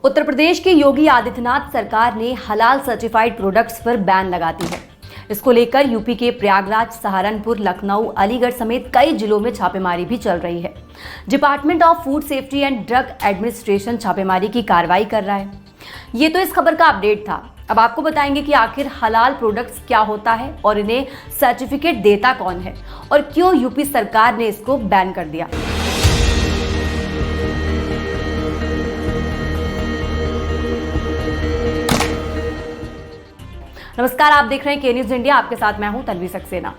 उत्तर प्रदेश के योगी आदित्यनाथ सरकार ने हलाल सर्टिफाइड प्रोडक्ट्स पर बैन लगा दी है। इसको लेकर यूपी के प्रयागराज, सहारनपुर, लखनऊ, अलीगढ़ समेत कई जिलों में छापेमारी भी चल रही है। Department of food safety and drug administration छापेमारी की कार्रवाई कर रहा है। ये तो इस खबर का अपडेट था। अब आपको बताएंगे कि आखिर हलाल प्रोडक्ट्स क्या होता है और इन्हें सर्टिफिकेट देता कौन है और क्यों यूपी सरकार ने इसको बैन कर दिया। नमस्कार, आप देख रहे हैं के न्यूज इंडिया। आपके साथ मैं हूं तन्वी सक्सेना।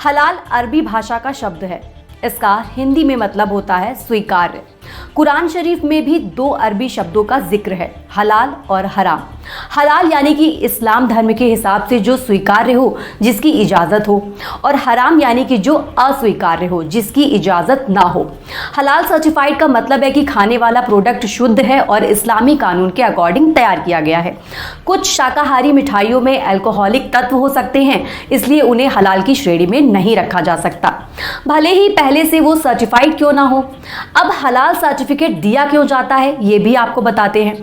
हलाल अरबी भाषा का शब्द है। इसका हिंदी में मतलब होता है स्वीकार्य। कुरान शरीफ में भी दो अरबी शब्दों का जिक्र है, हलाल और हराम। हलाल यानी कि इस्लाम धर्म के हिसाब से जो स्वीकार्य हो, जिसकी इजाज़त हो, और हराम यानी कि जो अस्वीकार्य हो, जिसकी इजाज़त ना हो। हलाल सर्टिफाइड का मतलब है कि खाने वाला प्रोडक्ट शुद्ध है और इस्लामी कानून के अकॉर्डिंग तैयार किया गया है। कुछ शाकाहारी मिठाइयों में अल्कोहलिक तत्व हो सकते हैं, इसलिए उन्हें हलाल की श्रेणी में नहीं रखा जा सकता, भले ही पहले से वो सर्टिफाइड क्यों ना हो। अब हलाल सर्टिफिकेट दिया क्यों जाता है, ये भी आपको बताते हैं।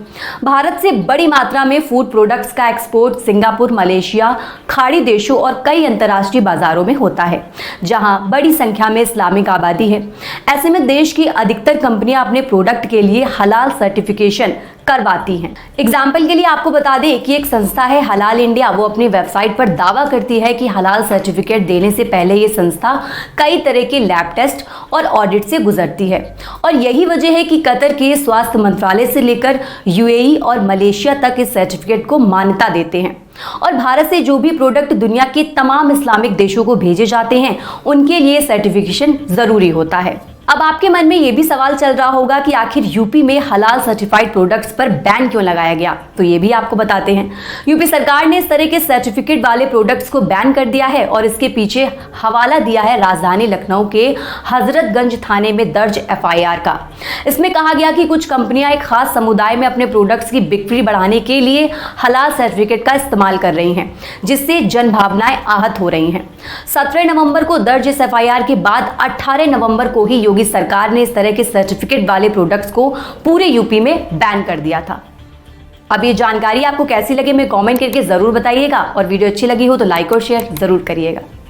भारत से बड़ी मात्रा में फूड प्रोडक्ट्स का एक्सपोर्ट सिंगापुर, मलेशिया, खाड़ी देशों और कई अंतर्राष्ट्रीय बाजारों में होता है, जहां बड़ी संख्या में इस्लामिक आबादी है। ऐसे में देश की अधिकतर कंपनियां अपने प्रोडक्ट के लिए हलाल सर्टिफिकेशन करवाती हैं। एग्जाम्पल के लिए आपको बता दें कि एक संस्था है हलाल इंडिया। वो अपनी वेबसाइट पर दावा करती है कि हलाल सर्टिफिकेट देने से पहले ये संस्था कई तरह के लैब टेस्ट और ऑडिट से गुजरती है, और यही वजह है कि कतर के स्वास्थ्य मंत्रालय से लेकर यूएई और मलेशिया तक इस सर्टिफिकेट को मान्यता देते हैं। और भारत से जो भी प्रोडक्ट दुनिया के तमाम इस्लामिक देशों को भेजे जाते हैं, उनके लिए सर्टिफिकेशन जरूरी होता है। अब आपके मन में ये भी सवाल चल रहा होगा कि आखिर यूपी में हलाल सर्टिफाइड प्रोडक्ट्स पर बैन क्यों लगाया गया, तो ये भी आपको बताते हैं। यूपी सरकार ने इस तरह के सर्टिफिकेट वाले प्रोडक्ट्स को बैन कर दिया है, और इसके पीछे हवाला दिया है राजधानी लखनऊ के हजरतगंज थाने में दर्ज एफआईआर का। इसमें कहा गया कि कुछ कंपनियां एक खास समुदाय में अपने प्रोडक्ट्स की बिक्री बढ़ाने के लिए हलाल सर्टिफिकेट का इस्तेमाल कर रही हैं, जिससे जनभावनाएं आहत हो रही हैं। 17 नवंबर को दर्ज इस एफआईआर के बाद 18 नवंबर को ही योगी सरकार ने इस तरह के सर्टिफिकेट वाले प्रोडक्ट्स को पूरे यूपी में बैन कर दिया था। अब ये जानकारी आपको कैसी लगी, मैं कमेंट करके जरूर बताइएगा, और वीडियो अच्छी लगी हो तो लाइक और शेयर जरूर करिएगा।